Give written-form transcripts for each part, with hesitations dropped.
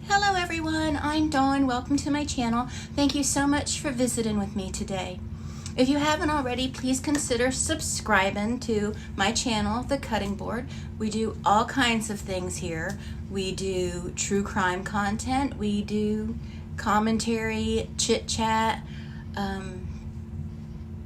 Hello everyone, I'm Dawn. Welcome to my channel. Thank you so much for visiting with me today. If you haven't already, please consider subscribing to my channel, The Cutting Board. We do all kinds of things here. We do true crime content, we do commentary, chit chat,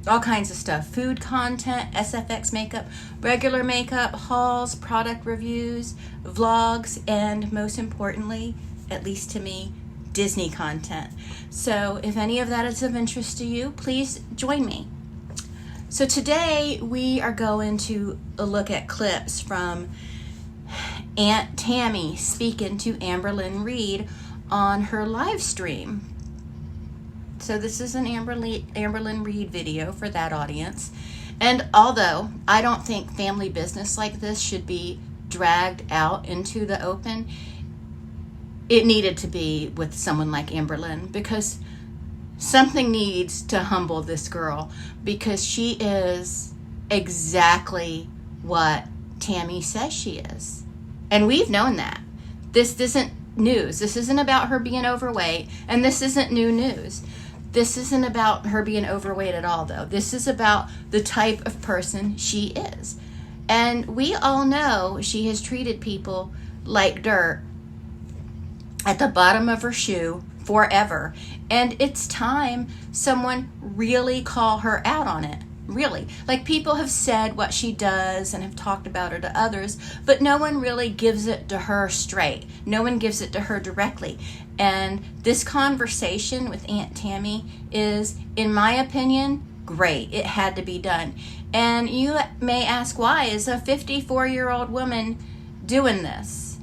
all kinds of stuff. Food content, SFX makeup, regular makeup, hauls, product reviews, vlogs, and most importantly, at least to me, Disney content. So if any of that is of interest to you, please join me. So today we are going to look at clips from Aunt Tammie speaking to Amberlynn Reed on her live stream. So this is an Amberlynn Reed video for that audience. And although I don't think family business like this should be dragged out into the open, it needed to be with someone like Amberlynn, because something needs to humble this girl, because she is exactly what Tammie says she is. And we've known that. This isn't news. This isn't about her being overweight, and this isn't new news. This isn't about her being overweight at all, though. This is about the type of person she is. And we all know she has treated people like dirt at the bottom of her shoe forever. And it's time someone really call her out on it. Really. Like, people have said what she does and have talked about her to others, but no one really gives it to her straight. No one gives it to her directly. And this conversation with Aunt Tammie is, in my opinion, great. It had to be done. And you may ask, why is a 54-year-old woman doing this?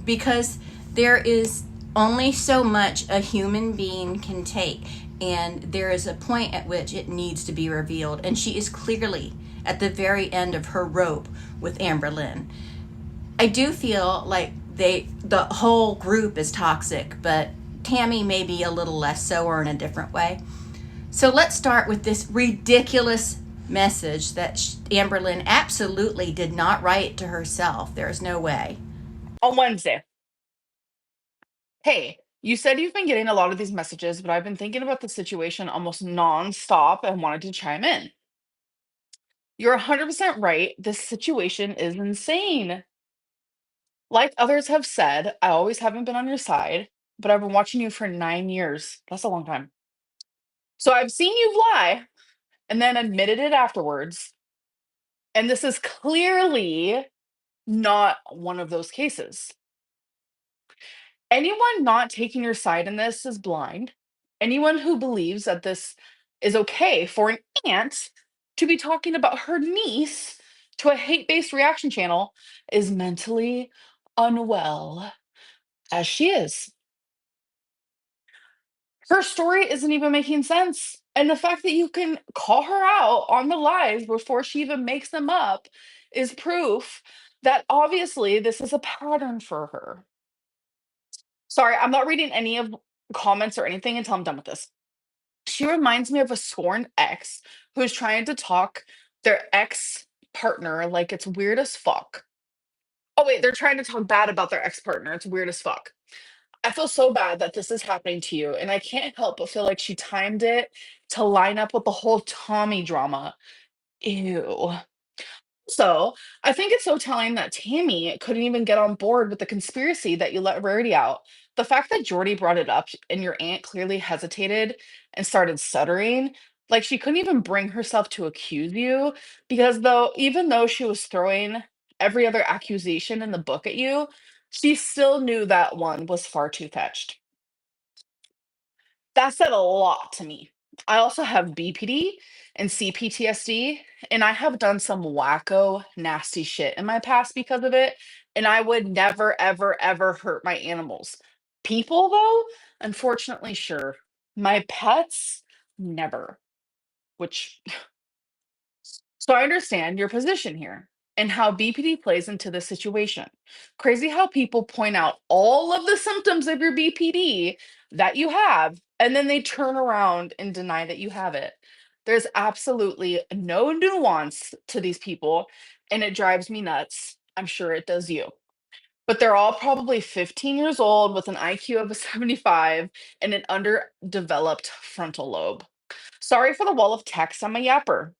Because there is only so much a human being can take, and there is a point at which it needs to be revealed, and she is clearly at the very end of her rope with Amberlynn. I do feel like the whole group is toxic, but Tammie may be a little less so, or in a different way. So let's start with this ridiculous message that Amberlynn absolutely did not write to herself. There's no way. On Wednesday. Hey, you said you've been getting a lot of these messages, but I've been thinking about the situation almost nonstop and wanted to chime in. You're 100% right. This situation is insane. Like others have said, I always haven't been on your side, but I've been watching you for 9 years. That's a long time. So I've seen you lie and then admitted it afterwards. And this is clearly not one of those cases. Anyone not taking your side in this is blind. Anyone who believes that this is okay for an aunt to be talking about her niece to a hate based reaction channel is mentally unwell, as she is. Her story isn't even making sense. And the fact that you can call her out on the lies before she even makes them up is proof that obviously this is a pattern for her. Sorry, I'm not reading any of comments or anything until I'm done with this. She reminds me of a scorned ex who's trying to talk their ex partner like it's weird as fuck. Oh, wait, they're trying to talk bad about their ex partner. It's weird as fuck. I feel so bad that this is happening to you. And I can't help but feel like she timed it to line up with the whole Tommy drama. Ew. So I think it's so telling that Tammie couldn't even get on board with the conspiracy that you let Rarity out. The fact that Jordy brought it up and your aunt clearly hesitated and started stuttering, like she couldn't even bring herself to accuse you, because even though she was throwing every other accusation in the book at you, she still knew that one was far too fetched. That said a lot to me. I also have BPD and CPTSD, and I have done some wacko, nasty shit in my past because of it. And I would never, ever, ever hurt my animals. People, though, unfortunately, sure. My pets, never. Which so I understand your position here and how BPD plays into the situation. Crazy how people point out all of the symptoms of your BPD that you have, and then they turn around and deny that you have it. There's absolutely no nuance to these people, and it drives me nuts. I'm sure it does you. but they're all probably 15 years old with an IQ of a 75 and an underdeveloped frontal lobe. Sorry for the wall of text. I'm a yapper.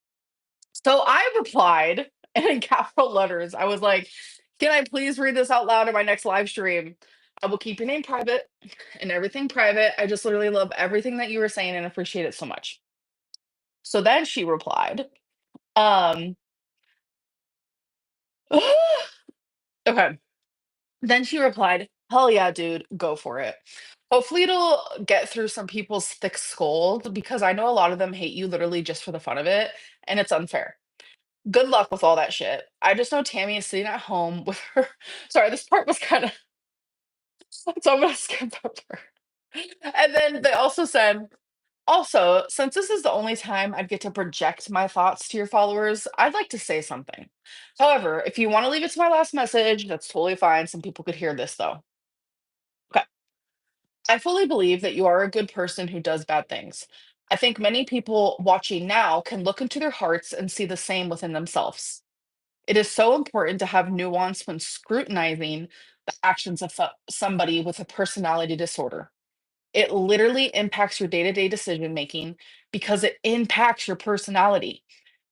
So I replied, and in capital letters, I was like, can I please read this out loud in my next live stream? I will keep your name private and everything private. I just literally love everything that you were saying and appreciate it so much. So then she replied, um, okay. Then she replied, hell yeah, dude, go for it. Hopefully, it'll get through some people's thick skulls because I know a lot of them hate you literally just for the fun of it, and it's unfair. Good luck with all that shit. I just know Tammie is sitting at home with her. Sorry, this part was kind of. So I'm going to skip over. And then they also said, also, since this is the only time I'd get to project my thoughts to your followers, I'd like to say something. However, if you want to leave it to my last message, that's totally fine. Some people could hear this though. Okay. I fully believe that you are a good person who does bad things. I think many people watching now can look into their hearts and see the same within themselves. It is so important to have nuance when scrutinizing the actions of somebody with a personality disorder. It literally impacts your day to day decision making because it impacts your personality.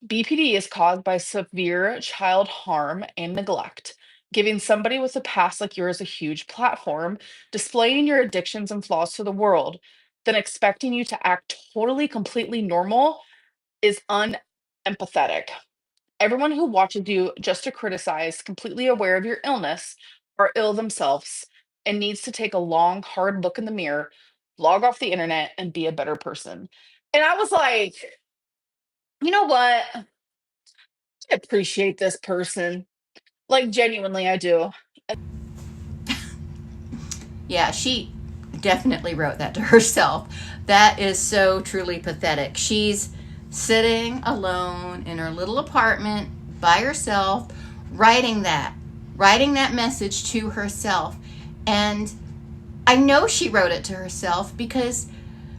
BPD is caused by severe child harm and neglect. Giving somebody with a past like yours a huge platform, displaying your addictions and flaws to the world, then expecting you to act totally, completely normal is unempathetic. Everyone who watches you just to criticize, completely aware of your illness, are ill themselves and needs to take a long, hard look in the mirror, log off the internet, and be a better person. And I was like, you know what? I appreciate this person. Like, genuinely, I do. Yeah, she definitely wrote that to herself. That is so truly pathetic. She's sitting alone in her little apartment by herself, writing that, writing that message to herself. And I know she wrote it to herself because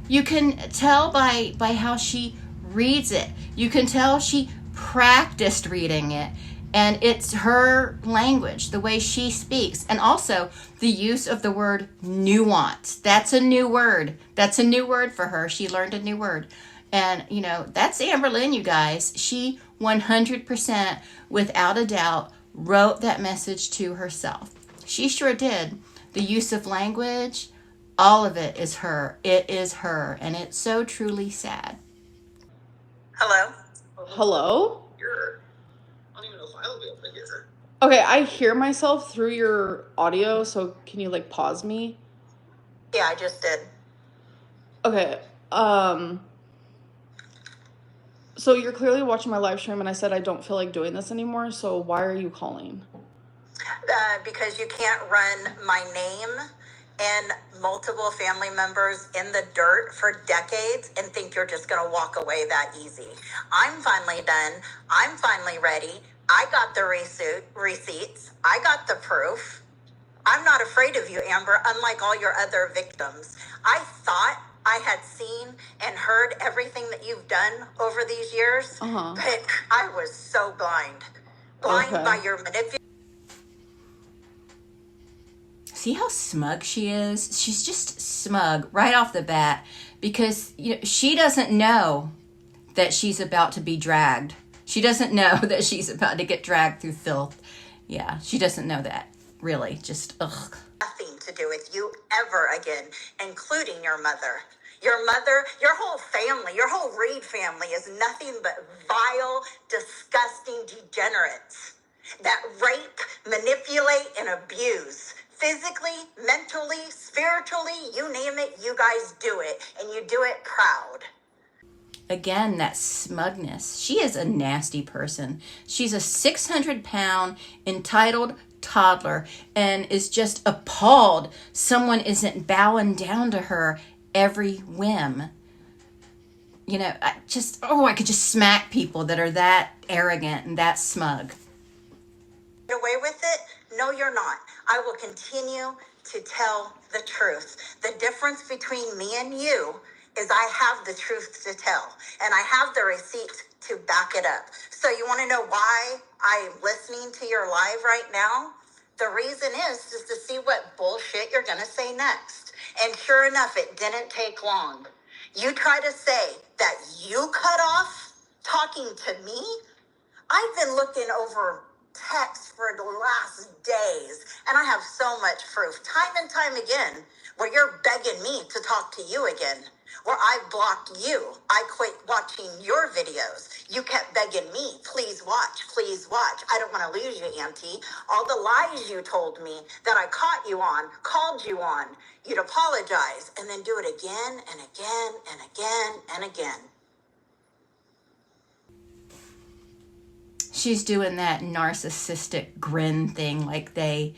you can tell by how she reads it. You can tell she practiced reading it, and it's her language, the way she speaks, and also the use of the word nuance. That's a new word. That's a new word for her. She learned a new word. And, that's Amberlynn, you guys. She 100%, without a doubt, wrote that message to herself. She sure did. The use of language, all of it is her. It is her. And it's so truly sad. Hello? Hello? I don't even know if I'll be able to hear her. Okay, I hear myself through your audio, so can you like pause me? Yeah, I just did. Okay. So you're clearly watching my live stream and I said I don't feel like doing this anymore, so why are you calling? Because you can't run my name and multiple family members in the dirt for decades and think you're just going to walk away that easy. I'm finally done. I'm finally ready. I got the receipts. I got the proof. I'm not afraid of you, Amber, unlike all your other victims. I thought I had seen and heard everything that you've done over these years, but I was so blind. Blind by your manipulation. See how smug she is? She's just smug right off the bat because she doesn't know that she's about to be dragged. She doesn't know that she's about to get dragged through filth. Yeah, she doesn't know that. Really, just ugh. Nothing to do with you ever again, including your mother. Your mother, your whole family, your whole Reed family is nothing but vile, disgusting degenerates that rape, manipulate, and abuse. Physically, mentally, spiritually, you name it, you guys do it. And you do it proud. Again, that smugness. She is a nasty person. She's a 600-pound entitled toddler and is just appalled someone isn't bowing down to her every whim. I could just smack people that are that arrogant and that smug. Get away with it? No, you're not. I will continue to tell the truth. The difference between me and you is I have the truth to tell, and I have the receipts to back it up. So you want to know why I'm listening to your live right now? The reason is to see what bullshit you're going to say next. And sure enough, it didn't take long. You try to say that you cut off talking to me. I've been looking over texts for the last days, and I have so much proof, time and time again, where you're begging me to talk to you again, where I blocked you. I quit watching your videos. You kept begging me, please watch, please watch. I don't want to lose you, Auntie. All the lies you told me that I caught you on, called you on, you'd apologize, and then do it again and again and again and again. She's doing that narcissistic grin thing like they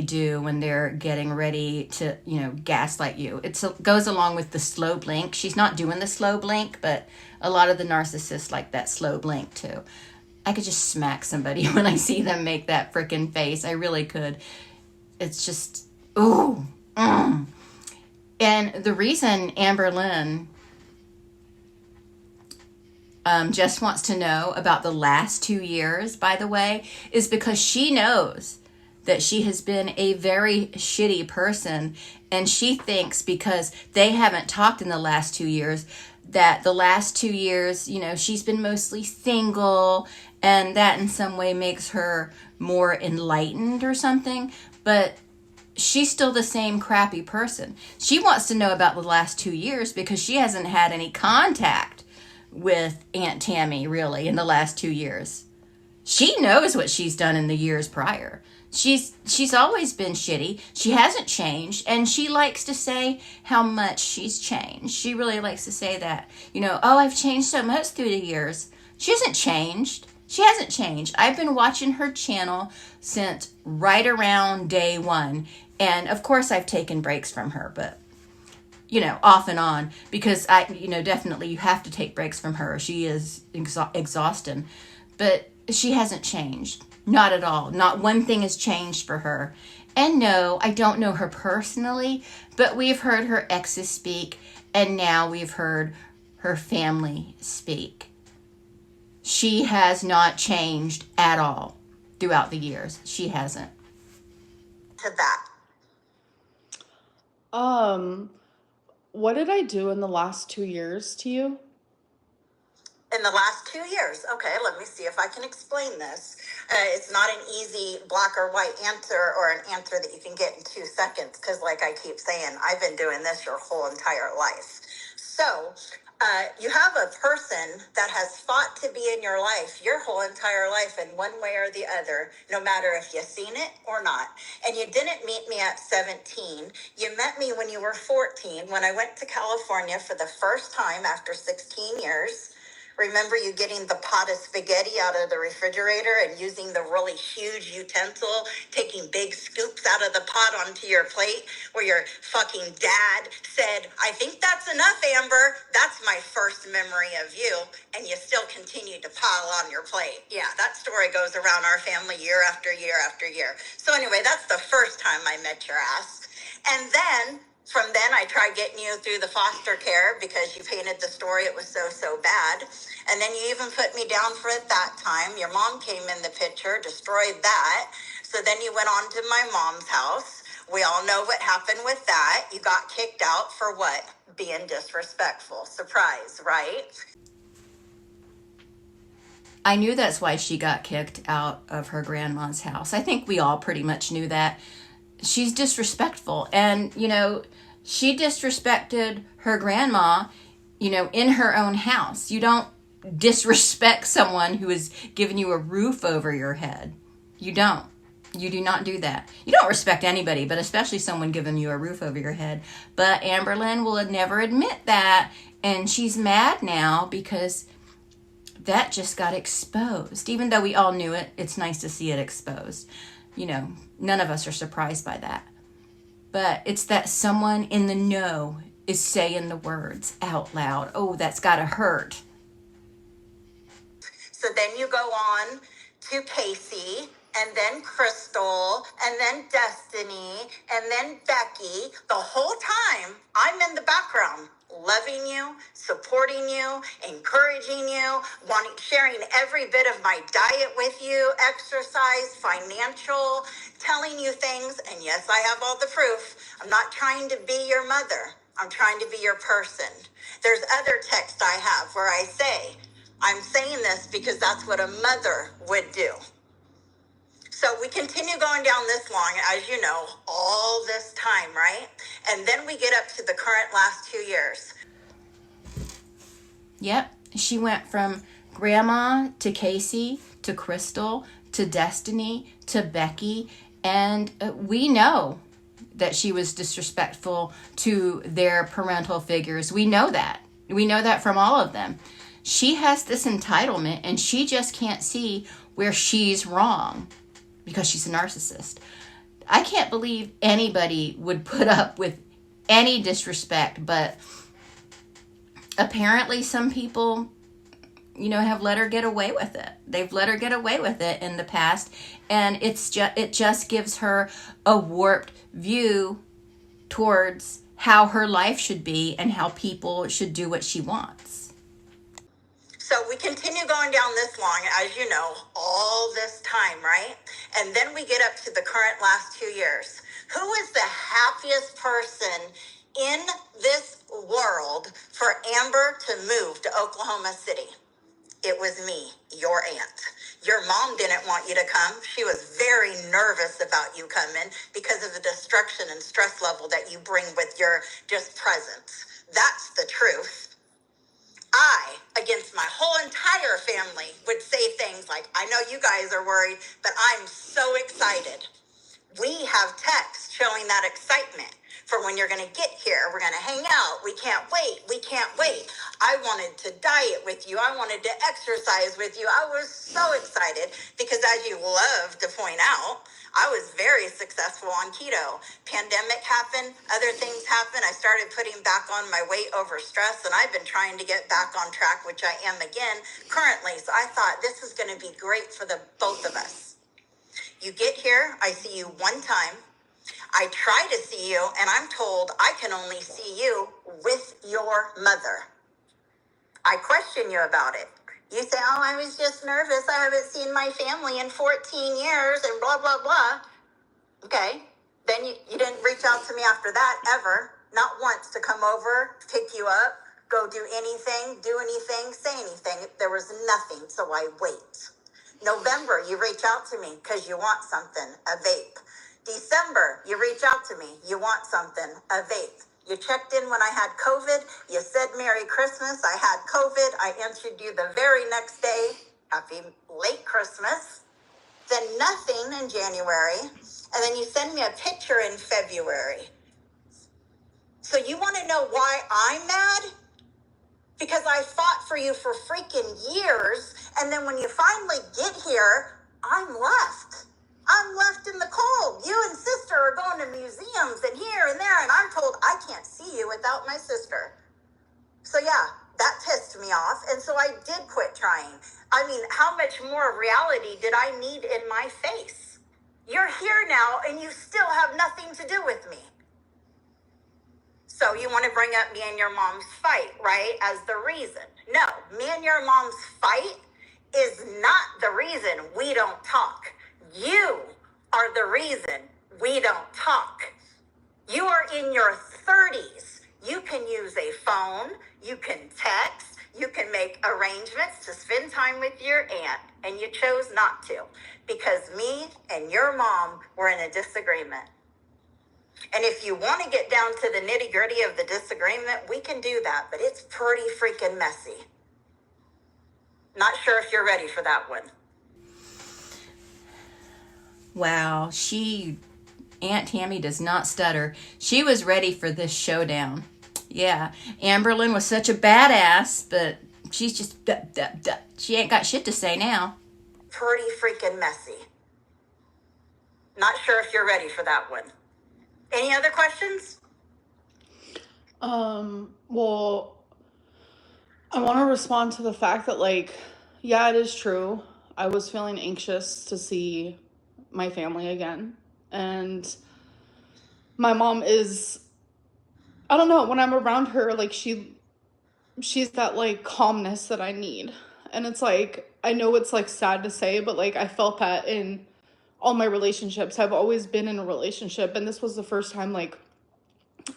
do when they're getting ready to, gaslight you. It goes along with the slow blink. She's not doing the slow blink, but a lot of the narcissists like that slow blink too. I could just smack somebody when I see them make that freaking face. I really could. It's just, ooh. And the reason Amberlynn just wants to know about the last 2 years, by the way, is because she knows that she has been a very shitty person, and she thinks because they haven't talked in the last 2 years, that the last 2 years, she's been mostly single, and that in some way makes her more enlightened or something, but she's still the same crappy person. She wants to know about the last 2 years because she hasn't had any contact with Aunt Tammie really in the last 2 years. She knows what she's done in the years prior. She's always been shitty. She hasn't changed, and she likes to say how much she's changed. She really likes to say that, oh, I've changed so much through the years. She hasn't changed. She hasn't changed. I've been watching her channel since right around day one, and of course I've taken breaks from her, but off and on, because definitely you have to take breaks from her. She is exhausting, but she hasn't changed. Not at all. Not one thing has changed for her. And no, I don't know her personally, but we've heard her exes speak, and now we've heard her family speak. She has not changed at all throughout the years. She hasn't. To that. What did I do in the last 2 years to you? In the last 2 years. Okay, let me see if I can explain this. It's not an easy black or white answer, or an answer that you can get in 2 seconds, because like I keep saying, I've been doing this your whole entire life. So you have a person that has fought to be in your life your whole entire life in one way or the other, no matter if you've seen it or not. And you didn't meet me at 17. You met me when you were 14, when I went to California for the first time after 16 years. Remember you getting the pot of spaghetti out of the refrigerator and using the really huge utensil, taking big scoops out of the pot onto your plate, where your fucking dad said, I think that's enough, Amber. That's my first memory of you. And you still continue to pile on your plate. Yeah, that story goes around our family year after year after year. So anyway, that's the first time I met your ass. And then from then, I tried getting you through the foster care because you painted the story. It was so bad. And then you even put me down for it that time. Your mom came in the picture, destroyed that. So then you went on to my mom's house. We all know what happened with that. You got kicked out for what? Being disrespectful. Surprise, right? I knew that's why she got kicked out of her grandma's house. I think we all pretty much knew that. She's disrespectful, and she disrespected her grandma in her own house. You don't disrespect someone who has given you a roof over your head. You do not do that. You don't respect anybody, but especially someone giving you a roof over your head. But Amberlynn will never admit that, and she's mad now because that just got exposed. Even though we all knew it, it's nice to see it exposed. None of us are surprised by that. But it's that someone in the know is saying the words out loud. Oh, that's gotta hurt. So then you go on to Casey, and then Crystal, and then Destiny, and then Becky. The whole time, I'm in the background, loving you, supporting you, encouraging you, sharing every bit of my diet with you, exercise, financial, telling you things, and yes, I have all the proof. I'm not trying to be your mother. I'm trying to be your person. There's other text I have where I say, I'm saying this because that's what a mother would do. So we continue going down this long, as you know, all this time, right? And then we get up to the current last 2 years. Yep. She went from Grandma to Casey to Crystal to Destiny to Becky. And we know that she was disrespectful to their parental figures. We know that. We know that from all of them. She has this entitlement and she just can't see where she's wrong because she's a narcissist. I can't believe anybody would put up with any disrespect, but apparently some people, have let her get away with it. They've let her get away with it in the past, and it just gives her a warped view towards how her life should be and how people should do what she wants. So we continue going down this long, as you know, all this time, right? And then we get up to the current last 2 years. Who is the happiest person in this world for Amber to move to Oklahoma City? It was me, your aunt. Your mom didn't want you to come. She was very nervous about you coming because of the destruction and stress level that you bring with your just presence. That's the truth. I, against my whole entire family, would say things like, I know you guys are worried, but I'm so excited. We have text showing that excitement for when you're going to get here. We're going to hang out. We can't wait. We can't wait. I wanted to diet with you. I wanted to exercise with you. I was so excited because, as you love to point out, I was very successful on keto. Pandemic happened. Other things happened. I started putting back on my weight over stress, and I've been trying to get back on track, which I am again currently. So I thought this is going to be great for the both of us. You get here, I see you one time. I try to see you, and I'm told I can only see you with your mother. I question you about it. You say, oh, I was just nervous. I haven't seen my family in 14 years and blah, blah, blah. Okay. Then you didn't reach out to me after that ever. Not once to come over, pick you up, go do anything, say anything. There was nothing, so I wait. November, you reach out to me because you want something, a vape. December, you reach out to me, you want something, a vape. You checked in when I had COVID. You said Merry Christmas. I had COVID. I answered you the very next day. Happy late Christmas. Then nothing in January. And then you send me a picture in February. So you want to know why I'm mad? Because I fought for you for freaking years. And then when you finally get here, I'm left. I'm left in the cold. You and sister are going to museums and here and there. And I'm told I can't see you without my sister. So yeah, that pissed me off. And so I did quit trying. I mean, how much more reality did I need in my face? You're here now and you still have nothing to do with me. So you want to bring up me and your mom's fight, right? As the reason. No, me and your mom's fight is not the reason we don't talk. You are the reason we don't talk. You are in your 30s. You can use a phone. You can text. You can make arrangements to spend time with your aunt. And you chose not to because me and your mom were in a disagreement. And if you want to get down to the nitty gritty of the disagreement, we can do that. But it's pretty freaking messy. Not sure if you're ready for that one. Wow, Aunt Tammie does not stutter. She was ready for this showdown. Yeah, Amberlynn was such a badass, but she's just, she ain't got shit to say now. Pretty freaking messy. Not sure if you're ready for that one. Any other questions? Well, I want to respond to the fact that, yeah, it is true. I was feeling anxious to see my family again. And my mom is, I don't know, when I'm around her, she's that, calmness that I need. And it's I know it's, sad to say, but, I felt that in all my relationships, I've always been in a relationship, and this was the first time, like,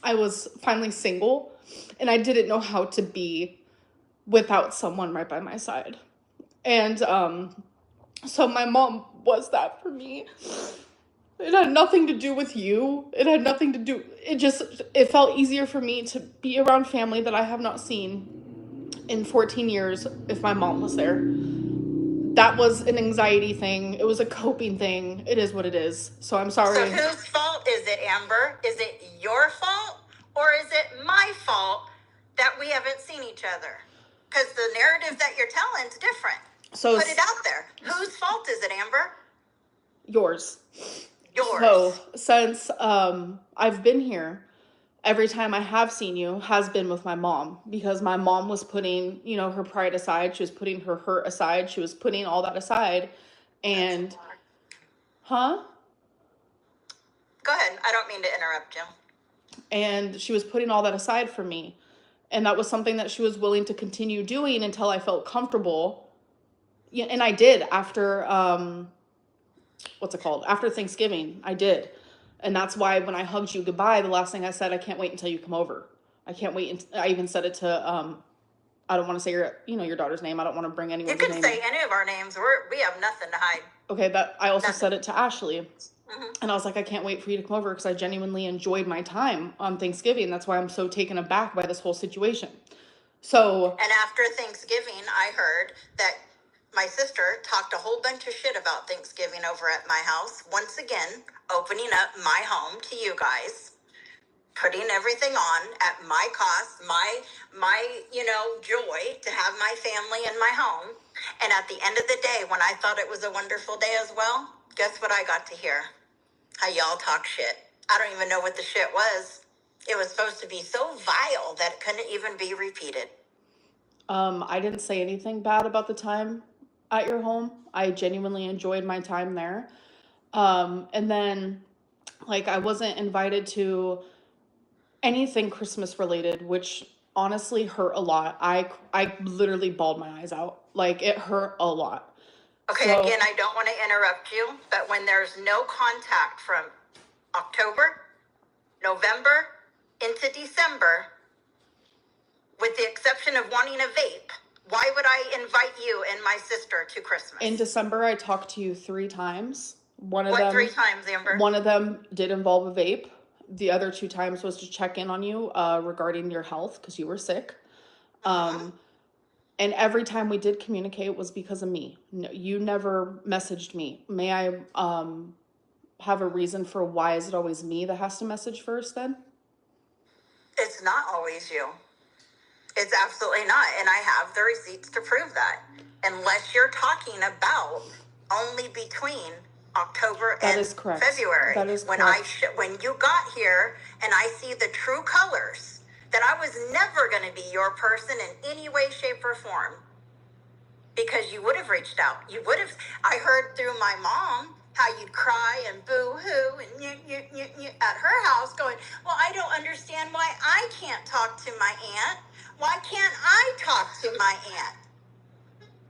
I was finally single, and I didn't know how to be without someone right by my side. And so my mom was that for me. It had nothing to do with you. It had nothing to do, it felt easier for me to be around family that I have not seen in 14 years if my mom was there. That was an anxiety thing. It was a coping thing. It is what it is. So I'm sorry. So whose fault is it, Amber? Is it your fault or is it my fault that we haven't seen each other? Because the narrative that you're telling is different. So put it out there. Whose fault is it, Amber? Yours. Yours. So since I've been here, every time I have seen you has been with my mom, because my mom was putting, her pride aside. She was putting her hurt aside. She was putting all that aside. And, huh? Go ahead. I don't mean to interrupt you. And she was putting all that aside for me. And that was something that she was willing to continue doing until I felt comfortable. Yeah, and I did after, what's it called? After Thanksgiving, I did. And that's why when I hugged you goodbye, the last thing I said, I can't wait until you come over. I can't wait. I even said it to, I don't want to say your daughter's name. I don't want to bring anyone's name. You can say any of our names. We have nothing to hide. Okay, I also said it to Ashley. Mm-hmm. And I was like, I can't wait for you to come over because I genuinely enjoyed my time on Thanksgiving. That's why I'm so taken aback by this whole situation. So. And after Thanksgiving, I heard that my sister talked a whole bunch of shit about Thanksgiving over at my house. Once again, opening up my home to you guys, putting everything on at my cost, my joy to have my family in my home. And at the end of the day, when I thought it was a wonderful day as well, guess what I got to hear? How y'all talk shit. I don't even know what the shit was. It was supposed to be so vile that it couldn't even be repeated. I didn't say anything bad about the time at your home. I genuinely enjoyed my time there. And then, I wasn't invited to anything Christmas related, which honestly hurt a lot. I literally bawled my eyes out. It hurt a lot. Okay, so, again, I don't want to interrupt you, but when there's no contact from October, November, into December, with the exception of wanting a vape, why would I invite you and my sister to Christmas? In December, I talked to you 3 times. What 3 times, Amber? One of them did involve a vape. The other 2 times was to check in on you regarding your health because you were sick. And every time we did communicate was because of me. No, you never messaged me. May I have a reason for why is it always me that has to message first then? It's not always you. It's absolutely not. And I have the receipts to prove that. Unless you're talking about only between October and February. That is correct. When you got here and I see the true colors, that I was never going to be your person in any way, shape, or form. Because you would have reached out. I heard through my mom how you'd cry and boo-hoo and you at her house going, well, I don't understand why I can't talk to my aunt. Why can't I talk to my aunt?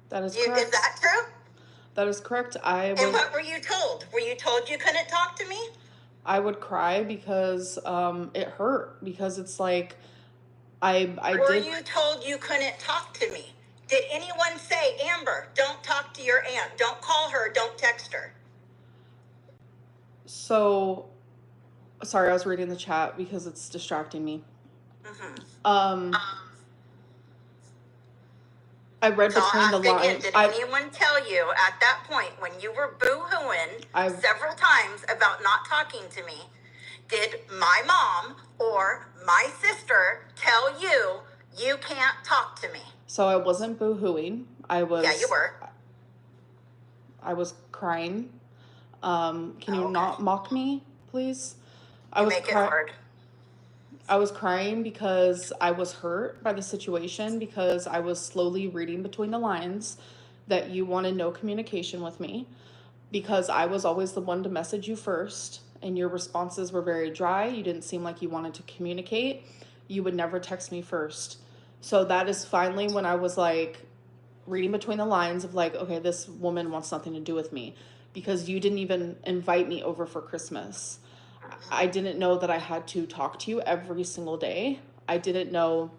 That is correct. Is that true? That is correct. And what were you told? Were you told you couldn't talk to me? I would cry because it hurt. Because it's like, Were you told you couldn't talk to me? Did anyone say, Amber, don't talk to your aunt. Don't call her. Don't text her. So, sorry, I was reading the chat because it's distracting me. Mm-hmm. I read between the lines. Did anyone tell you at that point when you were boo-hooing several times about not talking to me, did my mom or my sister tell you you can't talk to me? So I wasn't boo-hooing. Yeah, you were. I was crying. Can you not mock me, please? Make it hard. I was crying because I was hurt by the situation, because I was slowly reading between the lines that you wanted no communication with me, because I was always the one to message you first, and your responses were very dry. You didn't seem like you wanted to communicate. You would never text me first. So that is finally when I was reading between the lines of okay, this woman wants nothing to do with me. because you didn't even invite me over for Christmas. I didn't know that I had to talk to you every single day. I didn't know.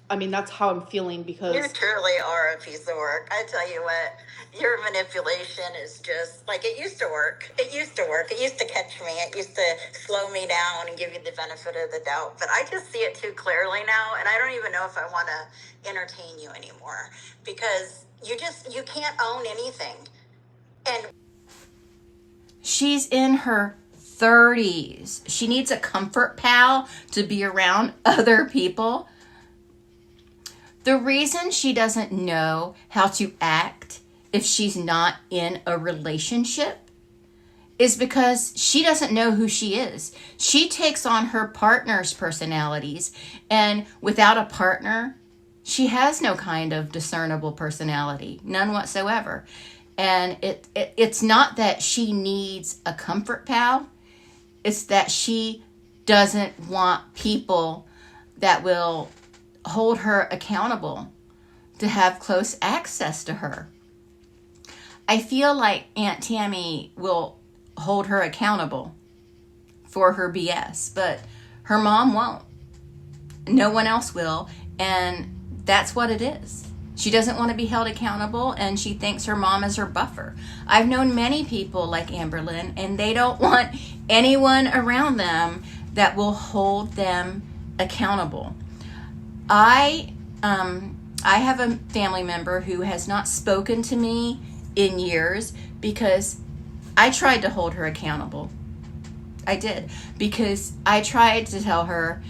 I mean, that's how I'm feeling because You truly are a piece of work. I tell you what, your manipulation is just like it used to work. It used to work. It used to catch me. It used to slow me down and give you the benefit of the doubt. But I just see it too clearly now. And I don't even know if I want to entertain you anymore because you can't own anything. And She's in her 30s. She needs a comfort pal to be around other people. The reason she doesn't know how to act if she's not in a relationship is because she doesn't know who she is. She takes on her partner's personalities, and without a partner, she has no kind of discernible personality, none whatsoever. And it's not that she needs a comfort pal, it's that she doesn't want people that will hold her accountable to have close access to her. I feel like Aunt Tammie will hold her accountable for her BS, but her mom won't. No one else will, and that's what it is. She doesn't want to be held accountable, and she thinks her mom is her buffer. I've known many people like Amberlynn, and they don't want anyone around them that will hold them accountable. I have a family member who has not spoken to me in years because I tried to hold her accountable. I did, because I tried to tell her,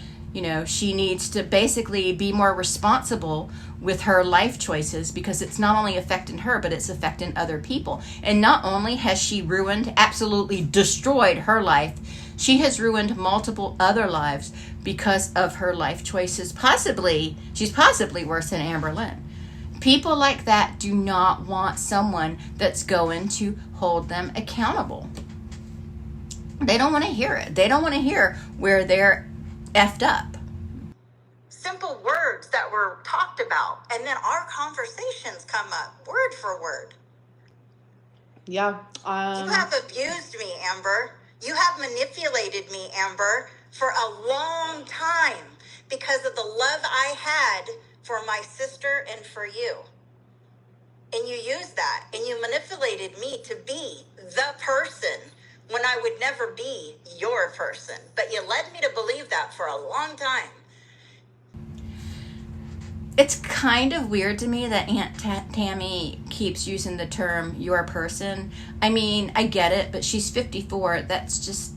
she needs to basically be more responsible with her life choices because it's not only affecting her, but it's affecting other people. And not only has she absolutely destroyed her life, she has ruined multiple other lives because of her life choices. She's possibly worse than Amberlynn. People like that do not want someone that's going to hold them accountable. They don't want to hear it. They don't want to hear where they're effed up. simple words that were talked about, and then our conversations come up word for word. Yeah. You have abused me, Amber. You have manipulated me, Amber, for a long time because of the love I had for my sister and for you. And you used that, and you manipulated me to be the person when I would never be your person. But you led me to believe that for a long time. It's kind of weird to me that Aunt Tammie keeps using the term your person. I mean, I get it, but she's 54. That's just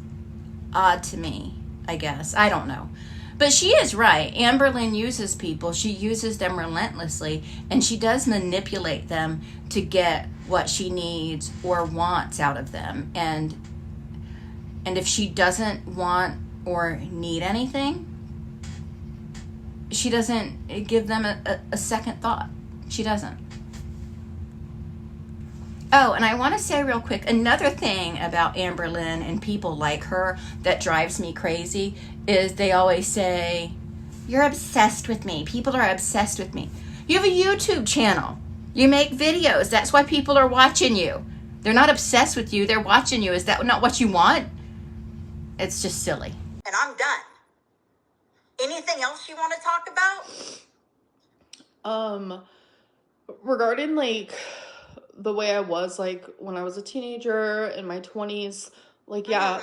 odd to me, I guess. I don't know. But she is right. Amberlynn uses people. She uses them relentlessly, and she does manipulate them to get what she needs or wants out of them. And if she doesn't want or need anything, she doesn't give them a second thought. She doesn't. Oh, and I want to say real quick, another thing about Amberlynn and people like her that drives me crazy is they always say, you're obsessed with me. People are obsessed with me. You have a YouTube channel. You make videos. That's why people are watching you. They're not obsessed with you. They're watching you. Is that not what you want? It's just silly. And I'm done. Anything else you want to talk about? Regarding like the way I was like when I was a teenager in my 20s, like yeah,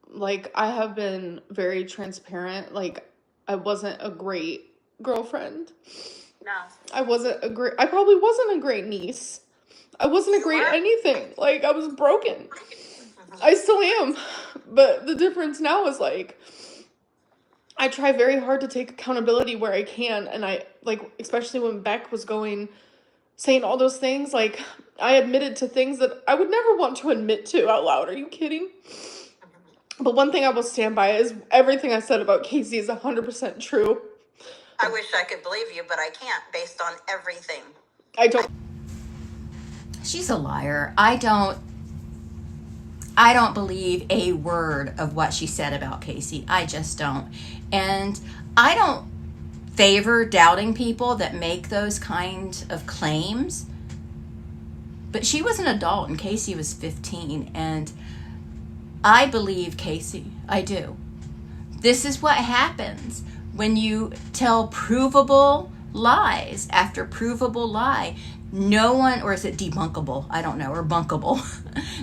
like I have been very transparent. Like I wasn't a great girlfriend. No. I probably wasn't a great niece. I wasn't a great anything. Like I was broken. I still am. But the difference now is like I try very hard to take accountability where I can, and I like, especially when Beck was saying all those things, like I admitted to things that I would never want to admit to out loud. Are you kidding? But one thing I will stand by is everything I said about Casey is 100% true. I wish I could believe you, but I can't based on everything. I don't. She's a liar. I don't believe a word of what she said about Casey. I just don't. And I don't favor doubting people that make those kind of claims. But she was an adult and Casey was 15. And I believe Casey. I do. This is what happens when you tell provable lies after provable lie. No one, or is it debunkable? I don't know, or bunkable.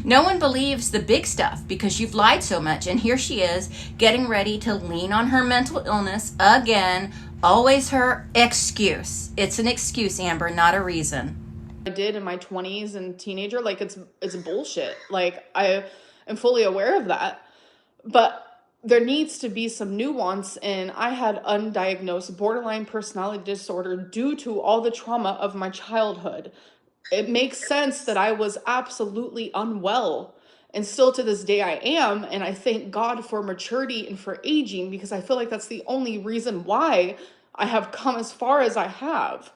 No one believes the big stuff because you've lied so much. And here she is getting ready to lean on her mental illness again. Always her excuse. It's an excuse, Amber, not a reason. I did in my 20s and teenager, like it's bullshit. Like I am fully aware of that. But there needs to be some nuance, and I had undiagnosed borderline personality disorder due to all the trauma of my childhood. It makes sense that I was absolutely unwell, and still to this day I am, and I thank God for maturity and for aging, because I feel like that's the only reason why I have come as far as I have.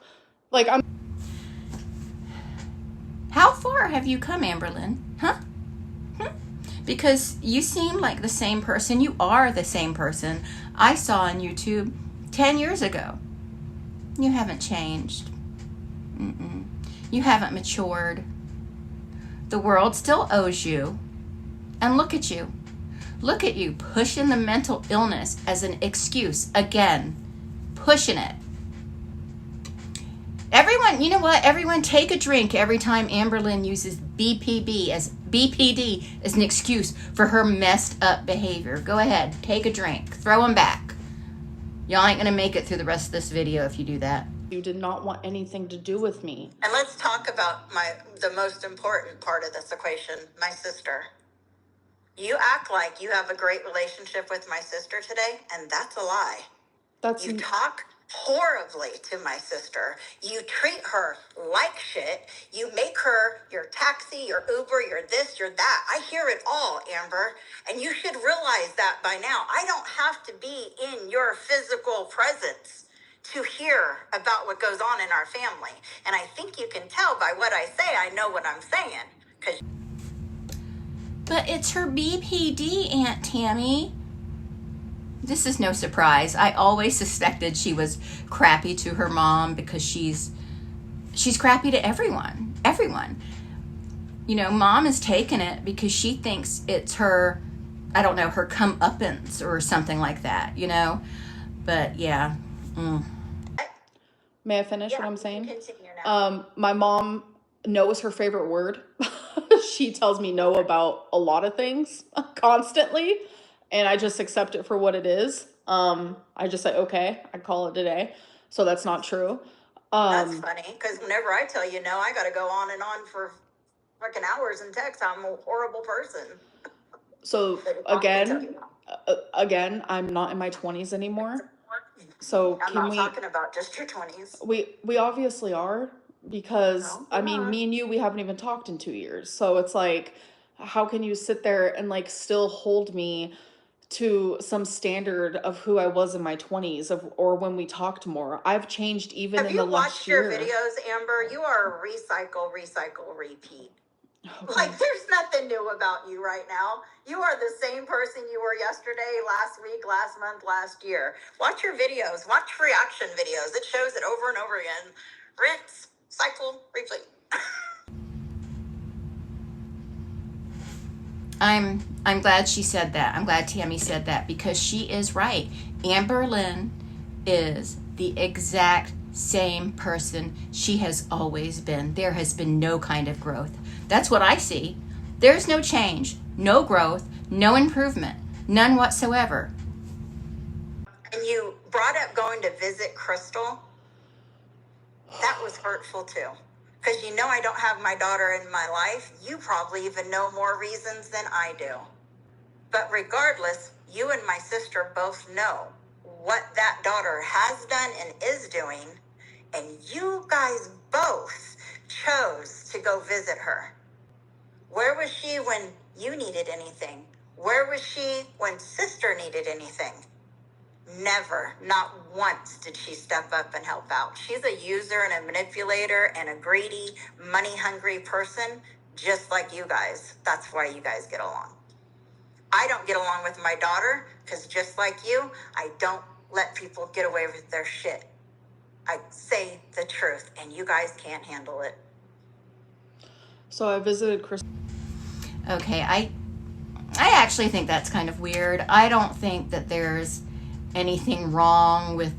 Like How far have you come, Amberlynn? Huh? Because you seem like the same person. You are the same person I saw on YouTube 10 years ago. You haven't changed. You haven't matured. The world still owes you. And look at you. Look at you pushing the mental illness as an excuse again. Pushing it. Everyone, you know what? Everyone take a drink every time Amberlynn uses BPD as an excuse for her messed up behavior. Go ahead, take a drink. Throw them back. Y'all ain't gonna make it through the rest of this video if you do that. you did not want anything to do with me. And let's talk about the most important part of this equation, my sister. You act like you have a great relationship with my sister today, and that's a lie. You talk horribly to my sister. You treat her like shit. You make her your taxi, your Uber, your this, your that. I hear it all, Amber. And you should realize that by now. I don't have to be in your physical presence to hear about what goes on in our family. And I think you can tell by what I say, I know what I'm saying. But it's her BPD, Aunt Tammie. This is no surprise. I always suspected she was crappy to her mom because she's crappy to everyone. Everyone. You know, mom has taken it because she thinks it's her, I don't know, her comeuppance or something like that, you know? But yeah. May I finish what I'm saying? Continue now. My mom, no is her favorite word. She tells me no about a lot of things constantly, and I just accept it for what it is. I just say, okay, I call it a day. So that's not true. That's funny, because whenever I tell you no, I got to go on and on for fucking hours and text. I'm a horrible person. So again, I'm not in my 20s anymore. So I'm not talking about just your 20s. We obviously are, because I mean, me and you, we haven't even talked in 2 years. So it's like, how can you sit there and like still hold me to some standard of who I was in my 20s or when we talked more? I've changed even in the last year. Have you watched your videos, Amber? You are a recycle, repeat. Okay. Like, there's nothing new about you right now. You are the same person you were yesterday, last week, last month, last year. Watch your videos. Watch reaction videos. It shows it over and over again. Rinse, cycle, replay. I'm glad she said that. I'm glad Tammie said that, because she is right. Amberlynn is the exact same person she has always been. There has been no kind of growth. That's what I see. There's no change, no growth, no improvement, none whatsoever. And you brought up going to visit Crystal. That was hurtful too. Because you know I don't have my daughter in my life. You probably even know more reasons than I do. But regardless, you and my sister both know what that daughter has done and is doing. And you guys both chose to go visit her. Where was she when you needed anything? Where was she when sister needed anything? Never, not once did she step up and help out. She's a user and a manipulator and a greedy, money-hungry person, just like you guys. That's why you guys get along. I don't get along with my daughter because just like you, I don't let people get away with their shit. I say the truth, and you guys can't handle it. So I visited Chris. Okay, I actually think that's kind of weird. I don't think that there's anything wrong with,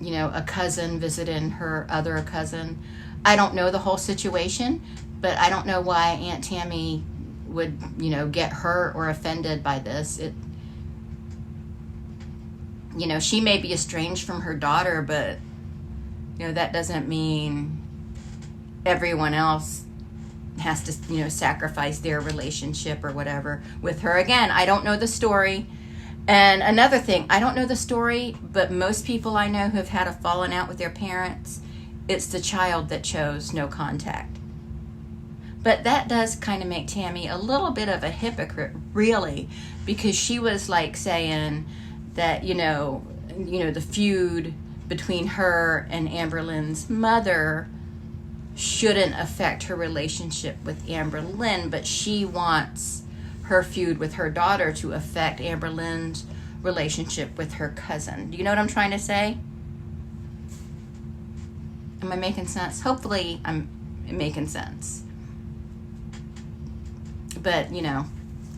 a cousin visiting her other cousin. I don't know the whole situation, but I don't know why Aunt Tammie would, get hurt or offended by this. She may be estranged from her daughter, but, that doesn't mean everyone else has to, sacrifice their relationship or whatever with her. Again, I don't know the story. And another thing, I don't know the story, but most people I know who have had a falling out with their parents, it's the child that chose no contact. But that does kind of make Tammie a little bit of a hypocrite, really, because she was like saying that, the feud between her and Amberlynn's mother shouldn't affect her relationship with Amberlynn, but she wants her feud with her daughter to affect Amberlynn's relationship with her cousin. Do you know what I'm trying to say? Am I making sense? Hopefully I'm making sense. But,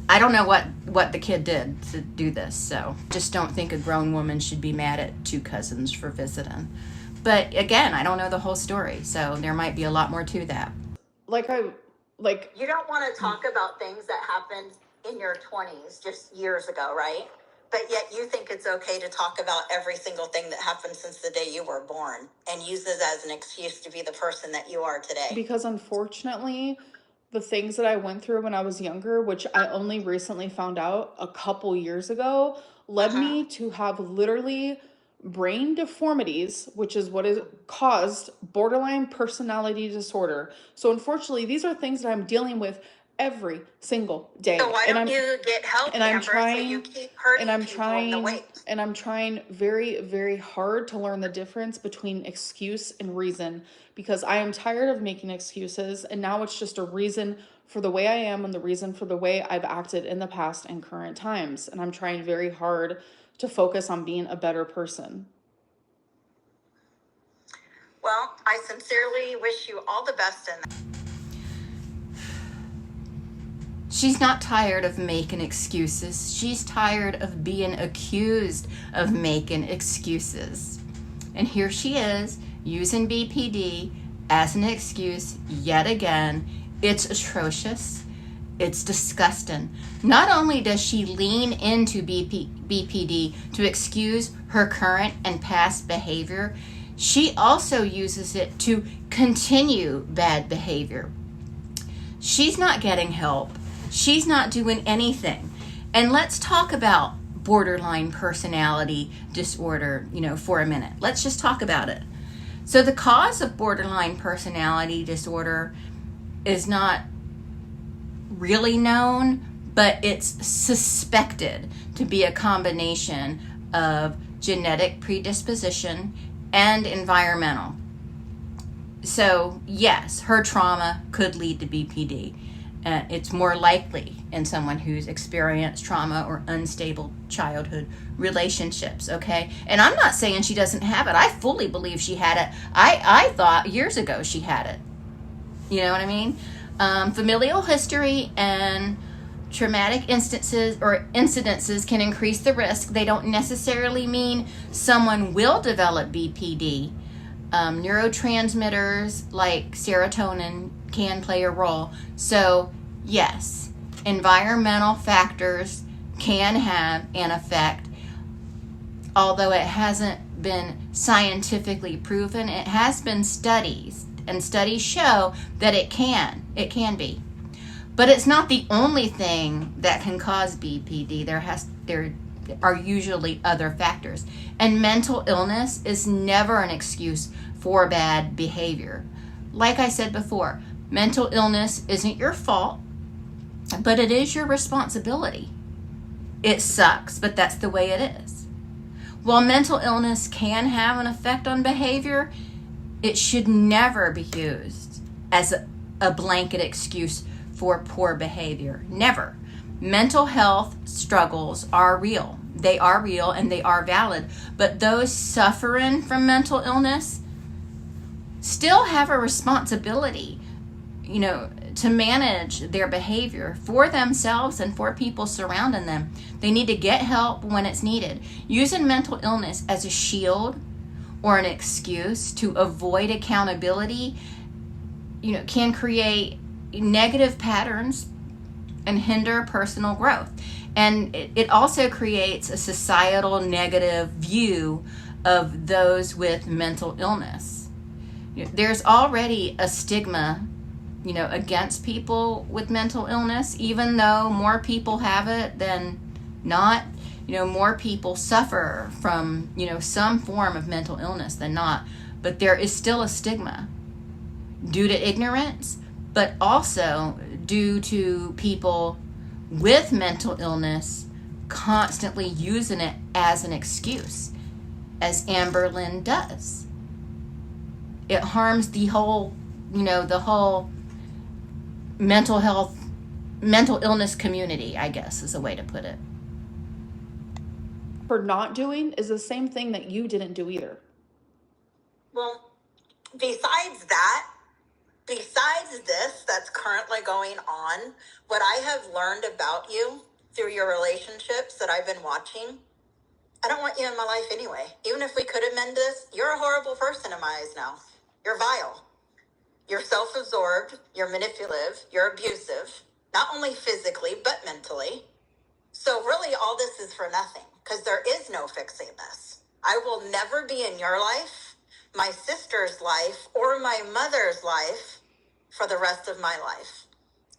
I don't know what the kid did to do this, so just don't think a grown woman should be mad at two cousins for visiting. But again, I don't know the whole story, so there might be a lot more to that. You don't want to talk about things that happened in your 20s, just years ago, right? But yet you think it's okay to talk about every single thing that happened since the day you were born and use this as an excuse to be the person that you are today. Because unfortunately, the things that I went through when I was younger, which I only recently found out a couple years ago, led me to have literally brain deformities, which is what is caused borderline personality disorder. So unfortunately, these are things that I'm dealing with every single day. So why don't you get help, and I'm Amber, trying, so you keep hurting people in the weight? and I'm trying very, very hard to learn the difference between excuse and reason, because I am tired of making excuses, and now it's just a reason for the way I am and the reason for the way I've acted in the past and current times. And I'm trying very hard to focus on being a better person. Well, I sincerely wish you all the best in that. She's not tired of making excuses. She's tired of being accused of making excuses. And here she is, using BPD as an excuse yet again. It's atrocious. It's disgusting. Not only does she lean into BPD to excuse her current and past behavior, she also uses it to continue bad behavior. She's not getting help. She's not doing anything. And let's talk about borderline personality disorder, for a minute. Let's just talk about it. So the cause of borderline personality disorder is not really known, but it's suspected to be a combination of genetic predisposition and environmental. So yes, her trauma could lead to BPD. It's more likely in someone who's experienced trauma or unstable childhood relationships, okay? And I'm not saying she doesn't have it. I fully believe she had it. I thought years ago she had it. You know what I mean? Familial history and traumatic incidences can increase the risk. They don't necessarily mean someone will develop BPD. Neurotransmitters like serotonin can play a role. So yes, environmental factors can have an effect. Although it hasn't been scientifically proven, it has been studies, and studies show that it can be. But it's not the only thing that can cause BPD. There are usually other factors. And mental illness is never an excuse for bad behavior. Like I said before, mental illness isn't your fault, but it is your responsibility. It sucks, but that's the way it is. While mental illness can have an effect on behavior, it should never be used as a blanket excuse for poor behavior. Never. Mental health struggles are real. They are real and they are valid. But those suffering from mental illness still have a responsibility, to manage their behavior for themselves and for people surrounding them. They need to get help when it's needed. Using mental illness as a shield or an excuse to avoid accountability, can create negative patterns and hinder personal growth. And it also creates a societal negative view of those with mental illness. There's already a stigma, against people with mental illness, even though more people have it than not. More people suffer from, some form of mental illness than not. But there is still a stigma due to ignorance, but also due to people with mental illness constantly using it as an excuse, as Amberlynn does. It harms the whole mental illness community, I guess is a way to put it. For not doing is the same thing that you didn't do either. Well, besides this that's currently going on, what I have learned about you through your relationships that I've been watching, I don't want you in my life anyway. Even if we could amend this, you're a horrible person in my eyes now. You're vile. You're self-absorbed. You're manipulative. You're abusive. Not only physically, but mentally. So really all this is for nothing, because there is no fixing this. I will never be in your life, my sister's life, or my mother's life for the rest of my life.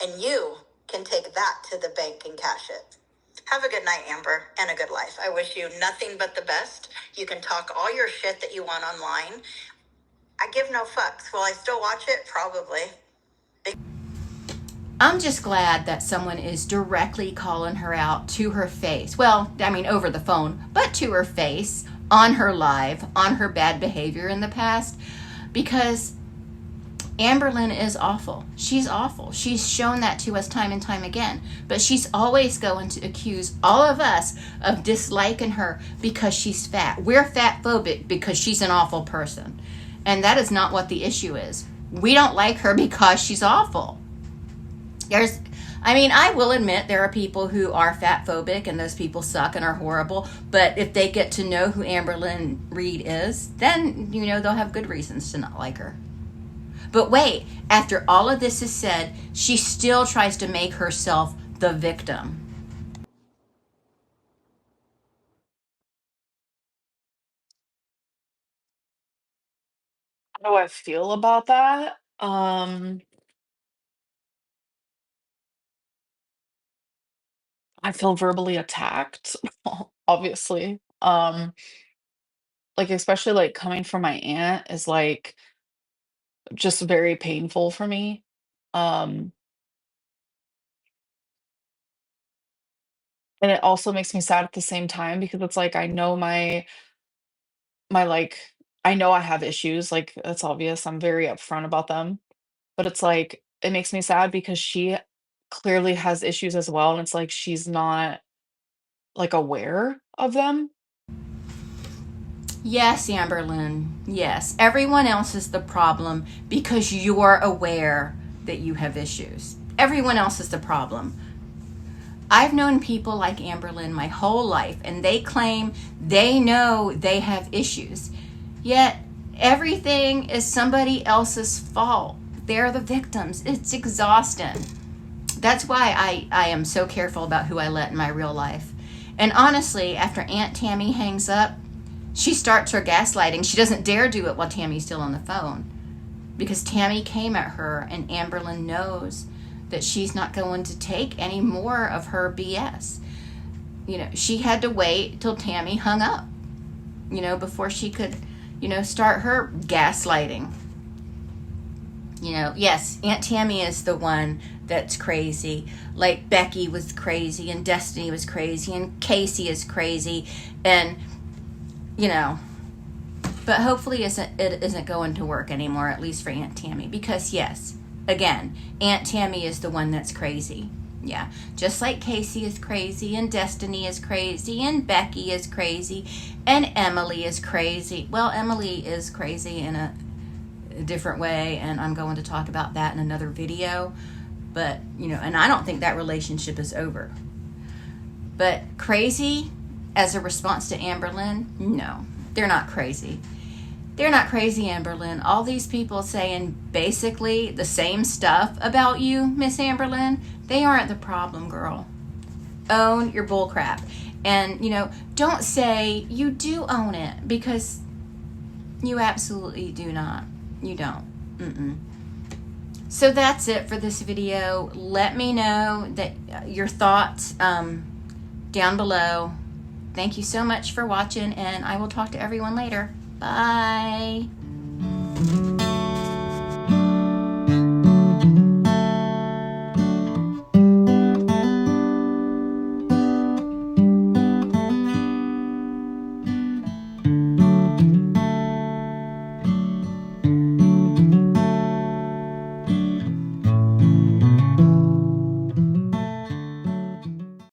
And you can take that to the bank and cash it. Have a good night, Amber, and a good life. I wish you nothing but the best. You can talk all your shit that you want online. I give no fucks. Will I still watch it? Probably. I'm just glad that someone is directly calling her out to her face. Well, I mean, over the phone, but to her face, on her live, on her bad behavior in the past, because Amberlynn is awful. She's awful. She's shown that to us time and time again. But she's always going to accuse all of us of disliking her because she's fat. We're fat phobic because she's an awful person. And that is not what the issue is. We don't like her because she's awful. I will admit there are people who are fat phobic and those people suck and are horrible. But if they get to know who Amberlynn Reed is, then, they'll have good reasons to not like her. But wait, after all of this is said, she still tries to make herself the victim. How do I feel about that? I feel verbally attacked, obviously. Like, especially, like, coming from my aunt is, like, just very painful for me. Um, and it also makes me sad at the same time because it's like I know like, I know I have issues, like, it's obvious, I'm very upfront about them, but it's like, it makes me sad because she clearly has issues as well, and it's like she's not, like, aware of them. Yes, Amberlynn. Yes. Everyone else is the problem because you're aware that you have issues. Everyone else is the problem. I've known people like Amberlynn my whole life, and they claim they know they have issues. Yet everything is somebody else's fault. They're the victims. It's exhausting. That's why I am so careful about who I let in my real life. And honestly, after Aunt Tammie hangs up, she starts her gaslighting. She doesn't dare do it while Tammie's still on the phone, because Tammie came at her, and Amberlynn knows that she's not going to take any more of her BS. She had to wait till Tammie hung up, before she could, start her gaslighting. Yes, Aunt Tammie is the one that's crazy. Like Becky was crazy, and Destiny was crazy, and Casey is crazy, and but hopefully it isn't going to work anymore, at least for Aunt Tammie, because yes, again, Aunt Tammie is the one that's crazy. Yeah, just like Casey is crazy, and Destiny is crazy, and Becky is crazy, and Emily is crazy. Well, Emily is crazy in a different way, and I'm going to talk about that in another video. But, you know, and I don't think that relationship is over. But crazy as a response to Amberlynn? No, they're not crazy. They're not crazy, Amberlynn. All these people saying basically the same stuff about you, Miss Amberlynn, they aren't the problem, girl. Own your bullcrap. And, you know, don't say you do own it, because you absolutely do not. You don't. So that's it for this video. Let me know that your thoughts down below. Thank you so much for watching, and I will talk to everyone later. Bye.